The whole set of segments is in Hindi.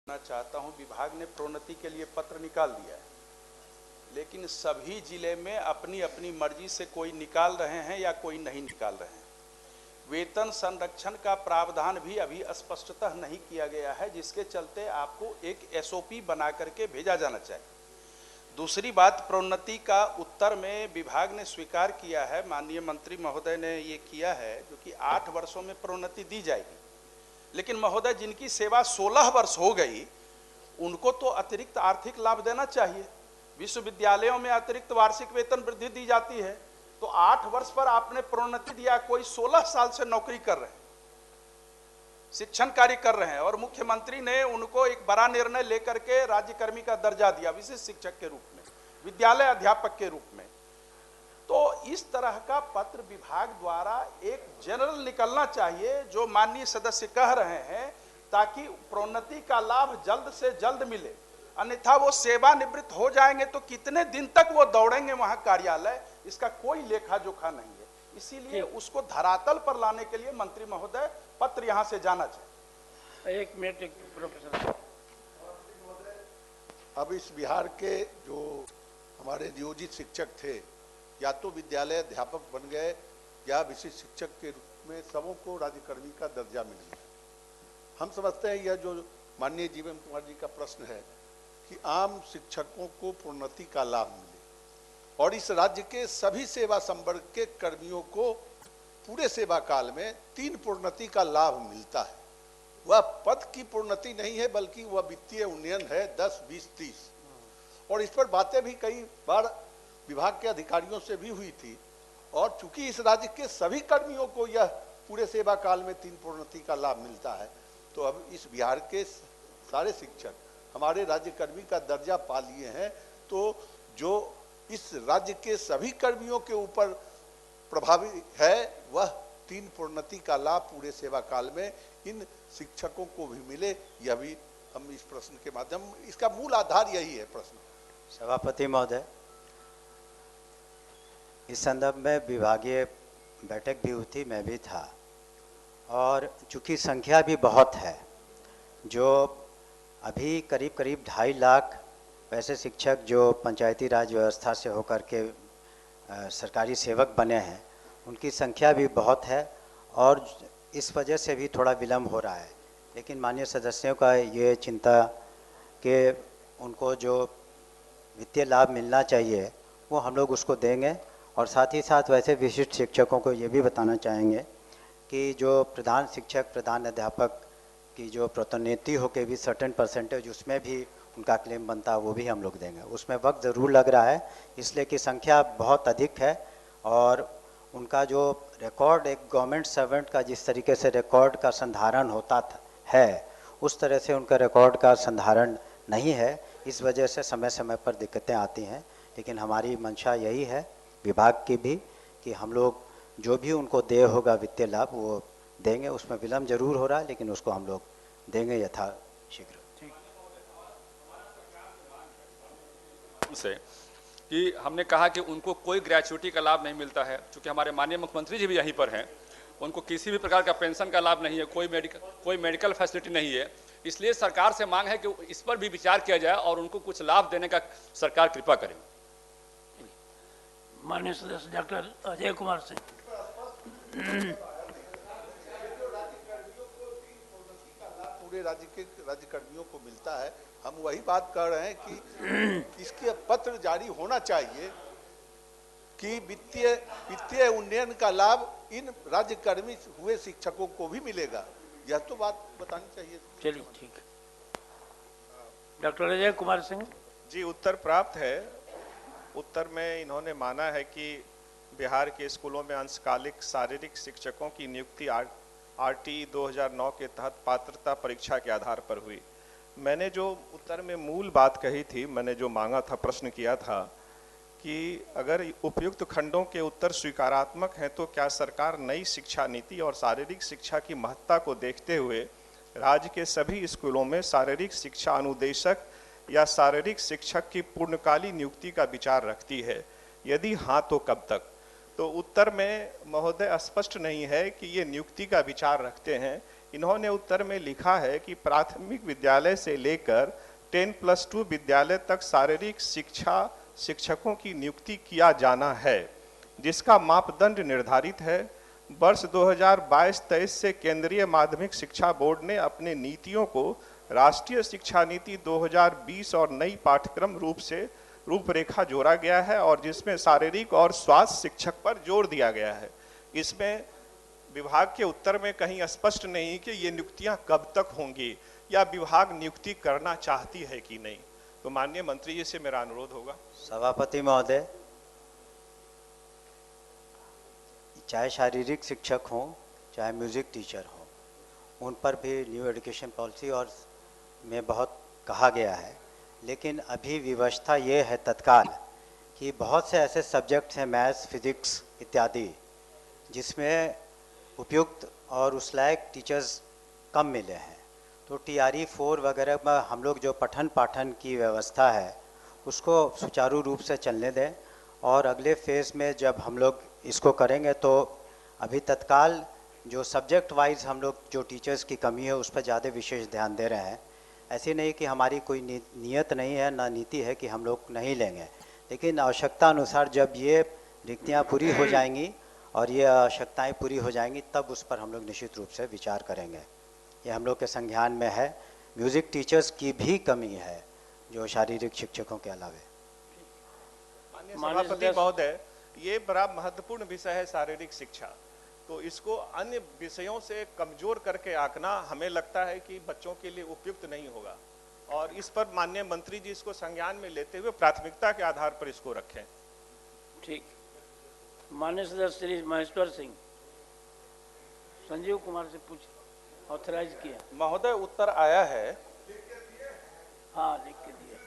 चाहता हूं, विभाग ने प्रोन्नति के लिए पत्र निकाल दिया है, लेकिन सभी जिले में अपनी अपनी मर्जी से कोई निकाल रहे हैं या कोई नहीं निकाल रहे हैं। वेतन संरक्षण का प्रावधान भी अभी स्पष्टतः नहीं किया गया है, जिसके चलते आपको एक एसओपी बना करके भेजा जाना चाहिए। दूसरी बात, प्रोन्नति का उत्तर में विभाग ने स्वीकार किया है, माननीय मंत्री महोदय ने ये किया है, जो कि 8 वर्षों में प्रोन्नति दी जाएगी। लेकिन महोदय, जिनकी सेवा 16 वर्ष हो गई, उनको तो अतिरिक्त आर्थिक लाभ देना चाहिए। विश्वविद्यालयों में अतिरिक्त वार्षिक वेतन वृद्धि दी जाती है, तो 8 वर्ष पर आपने प्रोन्नति दिया, कोई 16 साल से नौकरी कर रहे हैं, शिक्षण कार्य कर रहे हैं, और मुख्यमंत्री ने उनको एक बड़ा निर्णय लेकर के राज्यकर्मी का दर्जा दिया, विशिष्ट शिक्षक के रूप में, विद्यालय अध्यापक के रूप में। तो इस तरह का पत्र विभाग द्वारा एक जनरल निकलना चाहिए, जो माननीय सदस्य कह रहे हैं, ताकि प्रोन्नति का लाभ जल्द से जल्द मिले। अन्यथा वो सेवानिवृत्त हो जाएंगे तो कितने दिन तक वो दौड़ेंगे वहां कार्यालय, इसका कोई लेखा जोखा नहीं है। इसीलिए उसको धरातल पर लाने के लिए मंत्री महोदय पत्र यहां से जाना चाहिए। एक मिनट प्रोफेसर। अब इस बिहार के जो हमारे नियोजित शिक्षक थे, या तो विद्यालय अध्यापक बन गए या विशिष्ट शिक्षक के रूप में सबों को राज्यकर्मी का दर्जा मिल गया। हम समझते हैं यह जो माननीय जीवन कुमार जी का प्रश्न है कि आम शिक्षकों को प्रोन्नति का लाभ मिले, और इस राज्य के सभी सेवा संवर्ग के कर्मियों को पूरे सेवा काल में 3 प्रोन्नति का लाभ मिलता है। वह पद की प्रोन्नति नहीं है, बल्कि वह वित्तीय उन्नयन है, 10, 20, 30। और इस पर बातें भी कई बार विभाग के अधिकारियों से भी हुई थी, और चूंकि इस राज्य के सभी कर्मियों को यह पूरे सेवा काल में 3 प्रोन्नति का लाभ मिलता है, तो अब इस बिहार के सारे शिक्षक हमारे राज्यकर्मी का दर्जा पा लिए हैं। तो जो इस राज्य के सभी कर्मियों के ऊपर प्रभावी है, वह 3 प्रोन्नति का लाभ पूरे सेवा काल में इन शिक्षकों को भी मिले, यह भी हम इस प्रश्न के माध्यम, इसका मूल आधार यही है प्रश्न। सभापति महोदय, इस संदर्भ में विभागीय बैठक भी हुई थी, मैं भी था, और चूंकि संख्या भी बहुत है, जो अभी करीब 2.5 लाख वैसे शिक्षक जो पंचायती राज व्यवस्था से होकर के सरकारी सेवक बने हैं, उनकी संख्या भी बहुत है, और इस वजह से भी थोड़ा विलम्ब हो रहा है। लेकिन माननीय सदस्यों का ये चिंता कि उनको जो वित्तीय लाभ मिलना चाहिए वो हम लोग उसको देंगे, और साथ ही साथ वैसे विशिष्ट शिक्षकों को ये भी बताना चाहेंगे कि जो प्रधान शिक्षक, प्रधान अध्यापक की जो प्रोन्नति हो के भी सर्टेन परसेंटेज उसमें भी उनका क्लेम बनता है, वो भी हम लोग देंगे। उसमें वक्त ज़रूर लग रहा है, इसलिए कि संख्या बहुत अधिक है, और उनका जो रिकॉर्ड एक गवर्नमेंट सर्वेंट का जिस तरीके से रिकॉर्ड का संधारण होता है, उस तरह से उनका रिकॉर्ड का संधारण नहीं है। इस वजह से समय समय पर दिक्कतें आती हैं। लेकिन हमारी मंशा यही है विभाग की भी कि हम लोग जो भी उनको देय होगा वित्तीय लाभ वो देंगे। उसमें विलम्ब जरूर हो रहा है, लेकिन उसको हम लोग देंगे यथाशीघ्र। से कि हमने कहा कि उनको कोई ग्रेच्युटी का लाभ नहीं मिलता है, क्योंकि हमारे माननीय मुख्यमंत्री जी भी यहीं पर हैं, उनको किसी भी प्रकार का पेंशन का लाभ नहीं है, कोई मेडिकल फैसिलिटी नहीं है। इसलिए सरकार से मांग है कि इस पर भी विचार किया जाए और उनको कुछ लाभ देने का सरकार कृपा करे। माननीय सदस्य डॉक्टर अजय कुमार सिंह। पूरे राज्य के राज्यकर्मियों को मिलता है। हम वही बात कर रहे हैं कि इसके पत्र जारी होना चाहिए कि वित्तीय उन्नयन का लाभ इन राज्यकर्मी हुए शिक्षकों को भी मिलेगा। यह तो बात बतानी चाहिए। चलिए ठीक है। डॉक्टर अजय कुमार सिंह जी, उत्तर प्राप्त है। उत्तर में इन्होंने माना है कि बिहार के स्कूलों में अंशकालिक शारीरिक शिक्षकों की नियुक्ति आरटी 2009 के तहत पात्रता परीक्षा के आधार पर हुई। मैंने जो उत्तर में मूल बात कही थी, मैंने जो मांगा था, प्रश्न किया था कि अगर उपयुक्त खंडों के उत्तर स्वीकारात्मक हैं तो क्या सरकार नई शिक्षा नीति और शारीरिक शिक्षा की महत्ता को देखते हुए राज्य के सभी स्कूलों में शारीरिक शिक्षा अनुदेशक या शारीरिक शिक्षक की पूर्णकालीन नियुक्ति का विचार रखती है? यदि हाँ तो कब तक? तो उत्तर में महोदय स्पष्ट नहीं है कि ये नियुक्ति का विचार रखते हैं इन्होंने उत्तर में लिखा है कि प्राथमिक विद्यालय से लेकर 10+2 विद्यालय तक शारीरिक शिक्षा शिक्षकों की नियुक्ति किया जाना है, जिसका मापदंड निर्धारित है। वर्ष 2022-23 से केंद्रीय माध्यमिक शिक्षा बोर्ड ने अपने नीतियों को राष्ट्रीय शिक्षा नीति 2020 और नई पाठ्यक्रम रूपरेखा जोड़ा गया है, और जिसमें शारीरिक और स्वास्थ्य शिक्षक पर जोर दिया गया है। इसमें विभाग के उत्तर में कहीं स्पष्ट नहीं कि ये नियुक्तियां कब तक होंगी या विभाग नियुक्ति करना चाहती है कि नहीं। तो माननीय मंत्री जी से मेरा अनुरोध होगा। सभापति महोदय, चाहे शारीरिक शिक्षक हों चाहे म्यूजिक टीचर हों, उन पर भी न्यू एजुकेशन पॉलिसी और में बहुत कहा गया है, लेकिन अभी व्यवस्था ये है तत्काल कि बहुत से ऐसे सब्जेक्ट्स हैं, मैथ्स, फिजिक्स इत्यादि, जिसमें उपयुक्त और उस लायक टीचर्स कम मिले हैं। तो TRE 4 वगैरह में हम लोग जो पठन पाठन की व्यवस्था है उसको सुचारू रूप से चलने दें, और अगले फेज़ में जब हम लोग इसको करेंगे तो अभी तत्काल जो सब्जेक्ट वाइज हम लोग जो टीचर्स की कमी है उस पर ज़्यादा विशेष ध्यान दे रहे हैं। ऐसी नहीं कि हमारी कोई नियत नहीं है, ना नीति है कि हम लोग नहीं लेंगे, लेकिन आवश्यकता अनुसार जब ये रिक्तियाँ पूरी हो जाएंगी और ये आवश्यकताएँ पूरी हो जाएंगी तब उस पर हम लोग निश्चित रूप से विचार करेंगे। ये हम लोग के संज्ञान में है। म्यूज़िक टीचर्स की भी कमी है जो शारीरिक शिक्षकों के अलावे। माननीय सभापति महोदय, ये बड़ा महत्वपूर्ण विषय है शारीरिक शिक्षा, तो इसको अन्य विषयों से कमजोर करके आंकना हमें लगता है कि बच्चों के लिए उपयुक्त नहीं होगा, और इस पर माननीय मंत्री जी इसको संज्ञान में लेते हुए प्राथमिकता के आधार पर इसको रखें। ठीक। माननीय सदस्य श्री महेश्वर सिंह, संजीव कुमार से पूछ ऑथराइज किया। महोदय उत्तर आया है। हाँ, लिख के दिया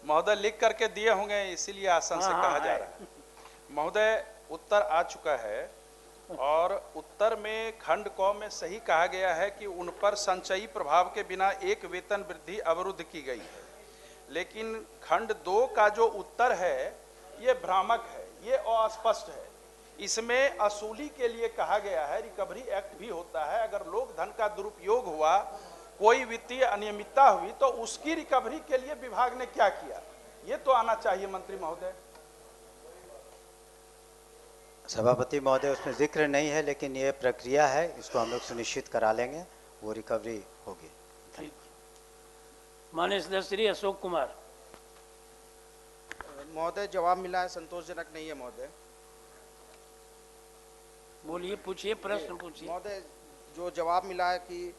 महोदय, लिख करके दिए होंगे, इसीलिए आसन से कहा जा रहा है। महोदय उत्तर आ चुका है, और उत्तर में खंड क में सही कहा गया है कि उन पर संचयी प्रभाव के बिना एक वेतन वृद्धि अवरुद्ध की गई है, लेकिन खंड 2 का जो उत्तर है ये भ्रामक है, ये अस्पष्ट है। इसमें असूली के लिए कहा गया है, रिकवरी एक्ट भी होता है, अगर लोक धन का दुरुपयोग हुआ, कोई वित्तीय अनियमितता हुई तो उसकी रिकवरी के लिए विभाग ने क्या किया, ये तो आना चाहिए मंत्री महोदय। सभापति महोदय, उसमें जिक्र नहीं है, लेकिन ये प्रक्रिया है, इसको हम लोग सुनिश्चित करा लेंगे, वो रिकवरी होगी। ठीक। माननीय सदस्य श्री अशोक कुमार। महोदय, जवाब मिला है, संतोषजनक नहीं है महोदय। बोलिए, पूछिए, प्रश्न पूछिए। महोदय, जो जवाब मिला है कि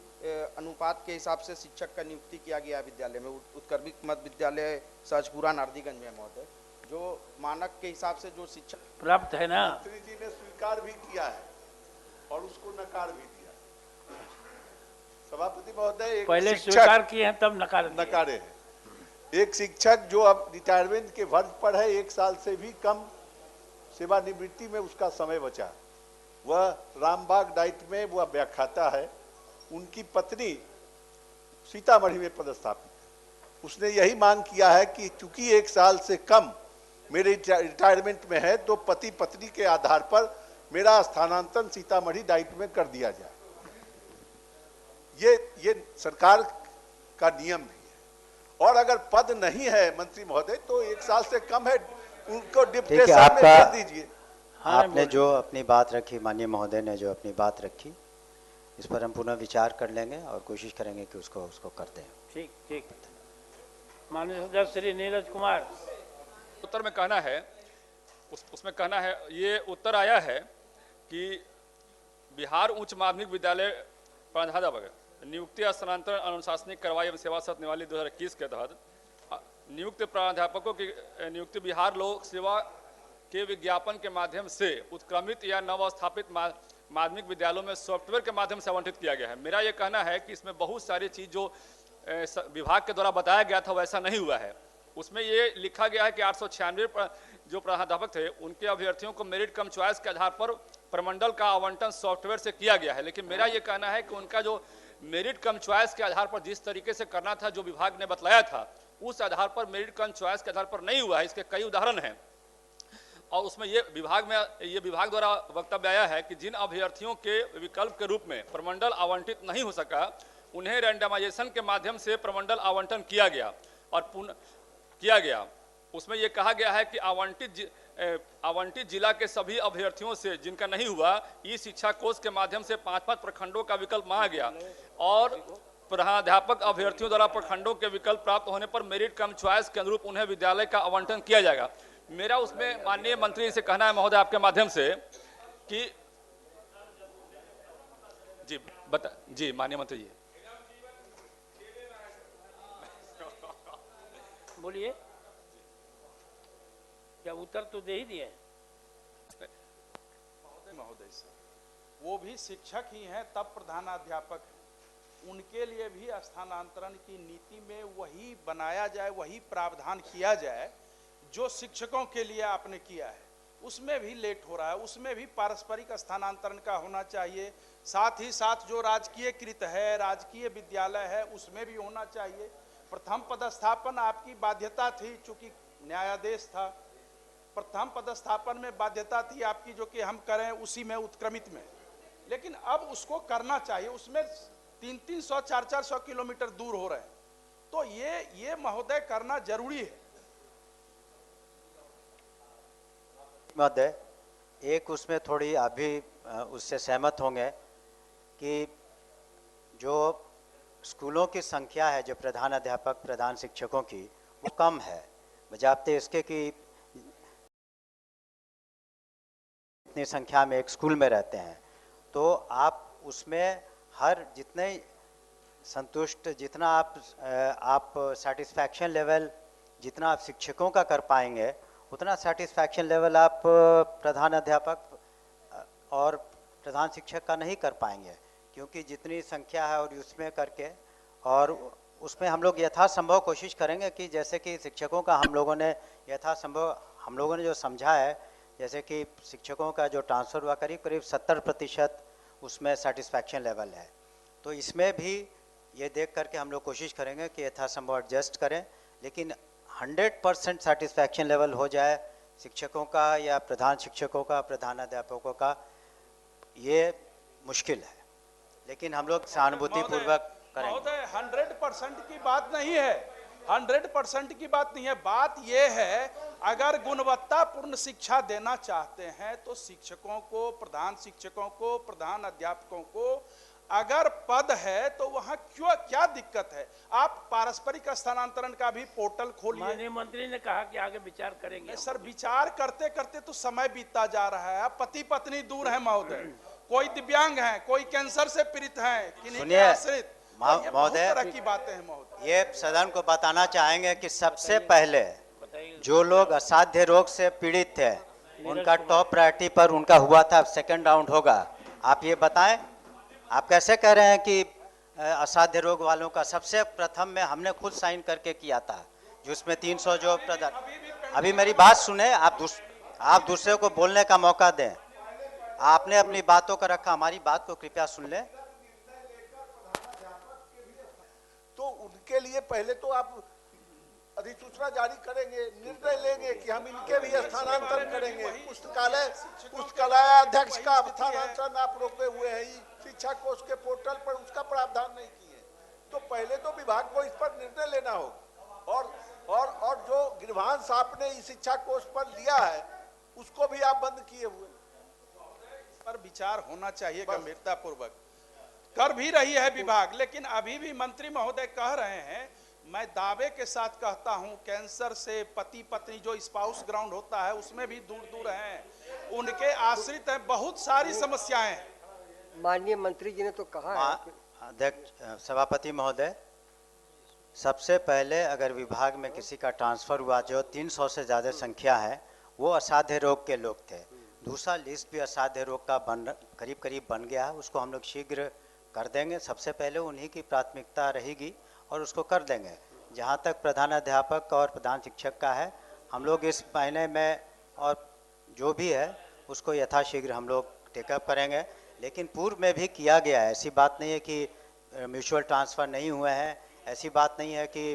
अनुपात के हिसाब से शिक्षक का नियुक्ति किया गया है विद्यालय में, उत्क्रमित मध्य विद्यालय सहजपुरा नारदीगंज में महोदय, जो मानक के हिसाब से जो शिक्षक प्राप्त है ना, मंत्री जी ने स्वीकार भी किया है और उसको नकार भी दिया। सभापति महोदय, एक पहले शिक्षक स्वीकार किए हैं तब नकारे हैं। एक शिक्षक जो अब रिटायरमेंट के वर्ग पर है, 1 साल से भी कम सेवानिवृत्ति में उसका समय बचा, वह रामबाग डाइट में वह व्याख्याता है। उनकी पत्नी सीतामढ़ी में पदस्थापित है। उसने यही मांग किया है कि चूंकि 1 साल से कम मेरे रिटायरमेंट में है तो पति पत्नी के आधार पर मेरा स्थानांतरण सीतामढ़ी डाइट में कर दिया जाए। ये सरकार का नियम भी है, और अगर पद नहीं है मंत्री महोदय तो 1 साल से कम है, उनको डिप्रेशन में भेज दीजिए। आपने जो अपनी बात रखी, माननीय महोदय ने जो अपनी बात रखी, इस पर हम पुनः विचार कर लेंगे और कोशिश करेंगे कि उसको करते हैं। ठीक ठीक। माननीय सदस्य श्री नीरज कुमार। उत्तर में कहना है, उसमें कहना है, ये उत्तर आया है कि बिहार उच्च माध्यमिक विद्यालय प्राध्यापक नियुक्ति स्थानांतरण अनुशासनिक कार्रवाई एवं सेवा शर्त नियमावली 2021 के तहत नियुक्त प्राध्यापकों की नियुक्ति बिहार लोक सेवा के विज्ञापन के माध्यम से उत्क्रमित या नवस्थापित माध्यमिक विद्यालयों में सॉफ्टवेयर के माध्यम से आवंटित किया गया है। मेरा ये कहना है कि इसमें बहुत सारी चीज़ जो विभाग के द्वारा बताया गया था वैसा नहीं हुआ है। उसमें ये लिखा गया है कि 896 जो प्राध्यापक थे उनके अभ्यर्थियों को मेरिट कम चॉइस के आधार पर प्रमंडल का आवंटन सॉफ्टवेयर से किया गया है, लेकिन मेरा ये कहना है कि उनका जो मेरिट कम चॉइस के आधार पर जिस तरीके से करना था, जो विभाग ने बतलाया था, उस आधार पर मेरिट कम चॉइस के आधार पर नहीं हुआ है। इसके कई उदाहरण हैं। और उसमें ये विभाग द्वारा वक्तव्य आया है कि जिन अभ्यर्थियों के विकल्प के रूप में प्रमंडल आवंटित नहीं हो सका उन्हें रैंडमाइजेशन के माध्यम से प्रमंडल आवंटन किया गया और किया गया। उसमें ये कहा गया है कि आवंटित जिला के सभी अभ्यर्थियों से जिनका नहीं हुआ ई शिक्षा कोष के माध्यम से 5-5 प्रखंडों का विकल्प मांगा गया और प्रधानाध्यापक अभ्यर्थियों द्वारा प्रखंडों के विकल्प प्राप्त होने पर मेरिट कम चॉइस के अनुरूप उन्हें विद्यालय का आवंटन किया जाएगा। मेरा उसमें माननीय मंत्री से कहना है महोदय आपके माध्यम से कि जी माननीय मंत्री जी बोलिए, क्या उत्तर तो दे ही दिए? महोदय से वो भी शिक्षक ही हैं तब प्रधानाध्यापक हैं, उनके लिए भी स्थानांतरण की नीति में वही बनाया जाए, वही प्रावधान किया जाए जो शिक्षकों के लिए आपने किया है। उसमें भी लेट हो रहा है, उसमें भी पारस्परिक स्थानांतरण का होना चाहिए। साथ ही साथ जो राजकीयकृत है, राजकीय विद्यालय है, उसमें भी होना चाहिए। प्रथम पदस्थापन आपकी बाध्यता थी, चूंकि न्यायादेश था, प्रथम पदस्थापन में बाध्यता थी आपकी जो कि हम करें उसी में उत्क्रमित में, लेकिन अब उसको करना चाहिए। उसमें 300-300, 400-400 किलोमीटर दूर हो रहे हैं, तो ये महोदय करना जरूरी है। महोदय, एक उसमें थोड़ी अभी उससे सहमत होंगे कि जो स्कूलों की संख्या है, जो प्रधान अध्यापक प्रधान शिक्षकों की, वो कम है बजाते इसके कि इतनी संख्या में एक स्कूल में रहते हैं, तो आप उसमें हर जितने संतुष्ट, जितना आप सेटिस्फैक्शन लेवल जितना आप शिक्षकों का कर पाएंगे उतना सेटिस्फैक्शन लेवल आप प्रधान अध्यापक और प्रधान शिक्षक का नहीं कर पाएंगे, क्योंकि जितनी संख्या है और उसमें करके और उसमें हम लोग यथासंभव कोशिश करेंगे कि जैसे कि शिक्षकों का हम लोगों ने जो समझा है, जैसे कि शिक्षकों का जो ट्रांसफ़र हुआ करीब 70% उसमें सेटिस्फैक्शन लेवल है। तो इसमें भी ये देख करके हम लोग कोशिश करेंगे कि यथासंभव एडजस्ट करें, लेकिन 100% सेटिस्फैक्शन लेवल हो जाए शिक्षकों का या प्रधान शिक्षकों का, प्रधानाध्यापकों का, ये मुश्किल है, लेकिन हम लोग सहानुभूति पूर्वक करेंगे। महोदय 100% की बात नहीं है, 100% की बात नहीं है। बात यह है, अगर गुणवत्तापूर्ण शिक्षा देना चाहते हैं तो शिक्षकों को, प्रधान शिक्षकों को, प्रधान अध्यापकों को अगर पद है तो वहां क्या दिक्कत है? आप पारस्परिक स्थानांतरण का भी पोर्टल खोलिए। माननीय मंत्री ने कहा कि आगे विचार करेंगे। सर, विचार करते करते तो समय बीतता जा रहा है। पति पत्नी दूर है महोदय, कोई दिव्यांग है, कोई कैंसर से पीड़ित है, किन्हीं के आश्रित, महोदय तरह की बातें हैं महोदय। ये सदन को बताना चाहेंगे कि सबसे पहले जो लोग असाध्य रोग से पीड़ित थे उनका टॉप प्रायोरिटी पर उनका हुआ था, सेकंड राउंड होगा। आप ये बताएं, आप कैसे कह रहे हैं कि असाध्य रोग वालों का सबसे प्रथम में हमने खुद साइन करके किया था, जिसमें 300 जो अभी मेरी बात सुने, आप दूसरे को बोलने का मौका दें। आपने अपनी बातों को रखा, हमारी बात को कृपया सुन लें। तो उनके लिए पहले तो आप अधिसूचना जारी करेंगे, निर्णय लेंगे कि हम इनके भी स्थानांतरण करेंगे। पुस्तकालय अध्यक्ष का स्थानांतरण आप रोके हुए हैं, शिक्षा कोष के पोर्टल पर उसका प्रावधान नहीं किए, तो पहले तो विभाग को इस पर निर्णय लेना होगा। और जो गिरवांश आपने इस शिक्षा कोष पर लिया है उसको भी आप बंद किए हुए। पर विचार होना चाहिए गंभीरता पूर्वक, कर भी रही है विभाग, लेकिन अभी भी मंत्री महोदय कह रहे हैं, मैं दावे के साथ कहता हूं, कैंसर से पति पत्नी जो स्पाउस ग्राउंड होता है उसमें भी दूर दूर हैं, उनके आश्रित हैं, बहुत सारी समस्याएं हैं। माननीय मंत्री जी ने तो कहा है। अध्यक्ष सभापति महोदय, सबसे पहले अगर विभाग में किसी का ट्रांसफ़र हुआ जो 300 से ज़्यादा संख्या है, वो असाध्य रोग के लोग थे। दूसरा लिस्ट भी असाध्य रोग का करीब बन गया है, उसको हम लोग शीघ्र कर देंगे। सबसे पहले उन्हीं की प्राथमिकता रहेगी और उसको कर देंगे। जहाँ तक प्रधानाध्यापक और प्रधान शिक्षक का है, हम लोग इस महीने में और जो भी है उसको यथाशीघ्र हम लोग टेकअप करेंगे। लेकिन पूर्व में भी किया गया है, ऐसी बात नहीं है कि म्यूचुअल ट्रांसफ़र नहीं हुए हैं, ऐसी बात नहीं है कि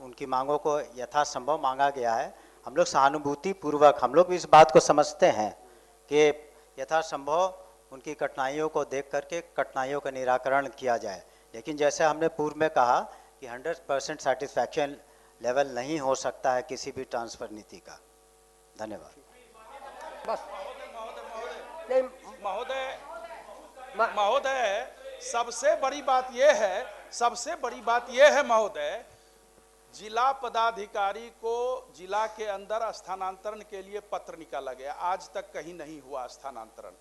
उनकी मांगों को यथासंभव मांगा गया है। हम लोग सहानुभूति पूर्वक हम लोग भी इस बात को समझते हैं कि यथासंभव उनकी कठिनाइयों को देख करके कठिनाइयों का निराकरण किया जाए, लेकिन जैसे हमने पूर्व में कहा कि 100% सेटिस्फैक्शन लेवल नहीं हो सकता है किसी भी ट्रांसफर नीति का। धन्यवाद। बस महोदय महोदय सबसे बड़ी बात यह है महोदय, जिला पदाधिकारी को जिला के अंदर स्थानांतरण के लिए पत्र निकाला गया, आज तक कहीं नहीं हुआ स्थानांतरण।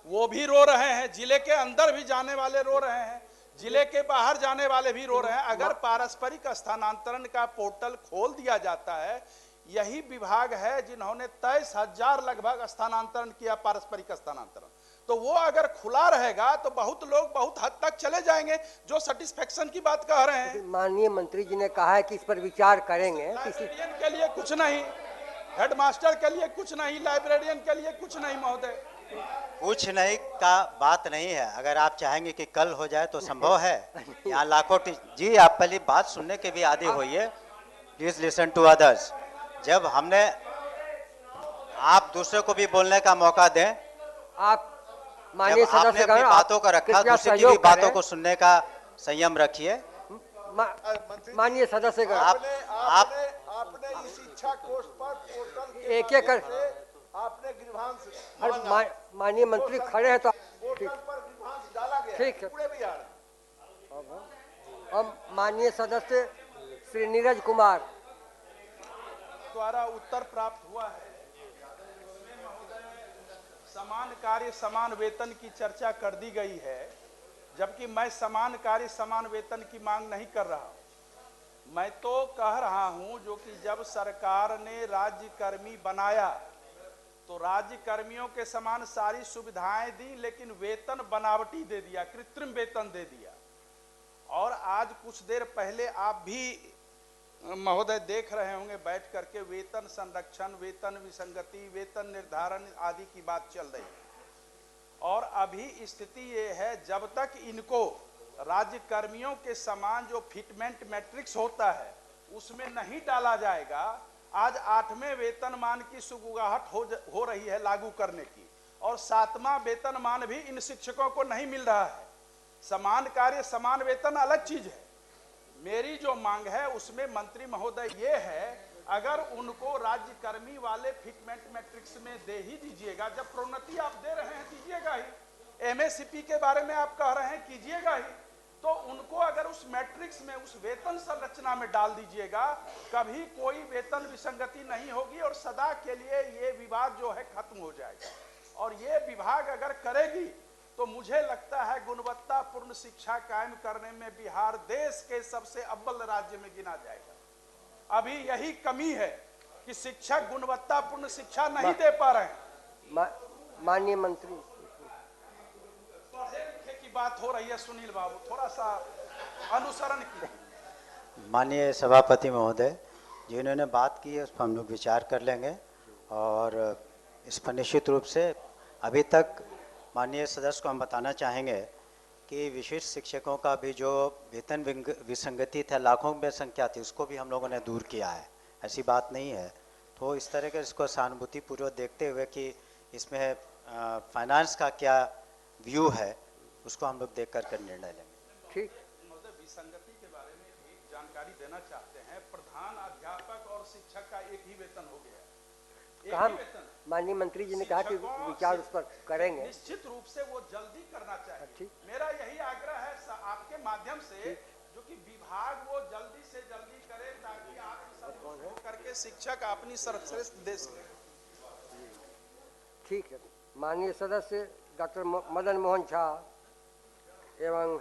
वो भी रो रहे हैं, जिले के अंदर भी जाने वाले रो रहे हैं, जिले के बाहर जाने वाले भी रो रहे हैं। अगर पारस्परिक स्थानांतरण का पोर्टल खोल दिया जाता है, यही विभाग है जिन्होंने 23,000 लगभग स्थानांतरण किया, पारस्परिक स्थानांतरण, तो वो अगर खुला रहेगा तो बहुत लोग बहुत हद तक चले जाएंगे जो सेटिस्फेक्शन की बात कह रहे हैं। माननीय मंत्री जी ने कहा है कि इस पर विचार करेंगे। लाइब्रेरियन के लिए कुछ नहीं, हेडमास्टर के लिए कुछ नहीं, लाइब्रेरियन के लिए कुछ नहीं महोदय। कुछ नहीं का बात नहीं है, अगर आप चाहेंगे कि कल हो जाए तो संभव है। यहाँ लाखों जी, आप पहले बात सुनने के भी आदी होइए, प्लीज लिसन टू अदर्स। जब हमने, आप दूसरे को भी बोलने का मौका दें। आप माननीय आपने सदस्य अपनी बातों को रखा, दूसरे की भी बातों को सुनने का संयम रखिए। माननीय सदस्य आपने इस इच्छा कोष पर पोर्टल एक एक कर आपने गृहांश माननीय मंत्री खड़े हैं तो पोर्टल पर गृहांश डाला गया, ठीक है। पूरे भी आ रहे हैं। हम माननीय सदस्य श्री नीरज कुमार द्वारा उत्तर प्राप्त हुआ है, समान कार्य समान वेतन की चर्चा कर दी गई है, जबकि मैं समान कार्य समान वेतन की मांग नहीं कर रहा हूं। मैं तो कह रहा हूं जो कि जब सरकार ने राज्य कर्मी बनाया तो राज्य कर्मियों के समान सारी सुविधाएं दी, लेकिन वेतन बनावटी दे दिया, कृत्रिम वेतन दे दिया। और आज कुछ देर पहले आप भी महोदय देख रहे होंगे बैठ करके वेतन संरक्षण, वेतन विसंगति, वेतन निर्धारण आदि की बात चल रही है। और अभी स्थिति ये है, जब तक इनको राज्य कर्मियों के समान जो फिटमेंट मैट्रिक्स होता है उसमें नहीं डाला जाएगा, आज 8वें वेतनमान की सुगबुगाहट हो रही है लागू करने की, और 7वां वेतनमान भी इन शिक्षकों को नहीं मिल रहा है। समान कार्य समान वेतन अलग चीज है। मेरी जो मांग है उसमें मंत्री महोदय ये है, अगर उनको राज्य कर्मी वाले फिटमेंट मैट्रिक्स में दे ही दीजिएगा, जब प्रोन्नति आप दे रहे हैं दीजिएगा ही, एमएसपी के बारे में आप कह रहे हैं कीजिएगा ही, तो उनको अगर उस मैट्रिक्स में उस वेतन संरचना में डाल दीजिएगा, कभी कोई वेतन विसंगति नहीं होगी और सदा के लिए ये विवाद जो है खत्म हो जाएगा। और ये विभाग अगर करेगी तो मुझे लगता है गुणवत्तापूर्ण शिक्षा कायम करने में बिहार देश के सबसे अव्वल राज्य में गिना जाएगा। अभी यही कमी है कि शिक्षक गुणवत्तापूर्ण शिक्षा नहीं दे पा रहे हैं। माननीय मंत्री, पढ़े लिखे की बात हो रही है, सुनील बाबू थोड़ा सा अनुसरण कीजिए। माननीय सभापति महोदय, जिन्होंने बात की है उस पर हम लोग विचार कर लेंगे, और इस पर निश्चित रूप से अभी तक माननीय सदस्य को हम बताना चाहेंगे कि विशिष्ट शिक्षकों का भी जो वेतन विसंगति था, लाखों में संख्या थी, उसको भी हम लोगों ने दूर किया है, ऐसी बात नहीं है। तो इस तरह के इसको सहानुभूतिपूर्वक देखते हुए कि इसमें फाइनेंस का क्या व्यू है, उसको हम लोग देख कर निर्णय लेंगे। ठीक। विसंगति के बारे में एक जानकारी देना चाहते हैं। प्रधान अध्यापक और शिक्षक का एक ही वेतन हो गया, कहा माननीय मंत्री जी ने कहा कि विचार उस पर करेंगे। निश्चित रूप से वो जल्दी करना चाहिए। ठीक। मेरा यही आग्रह है आपके माध्यम से, जो कि विभाग वो जल्दी से जल्दी करे ताकि आप करके शिक्षक अपनी सर्वश्रेष्ठ दे सके। ठीक है। माननीय सदस्य डॉक्टर मदन मोहन झा एवं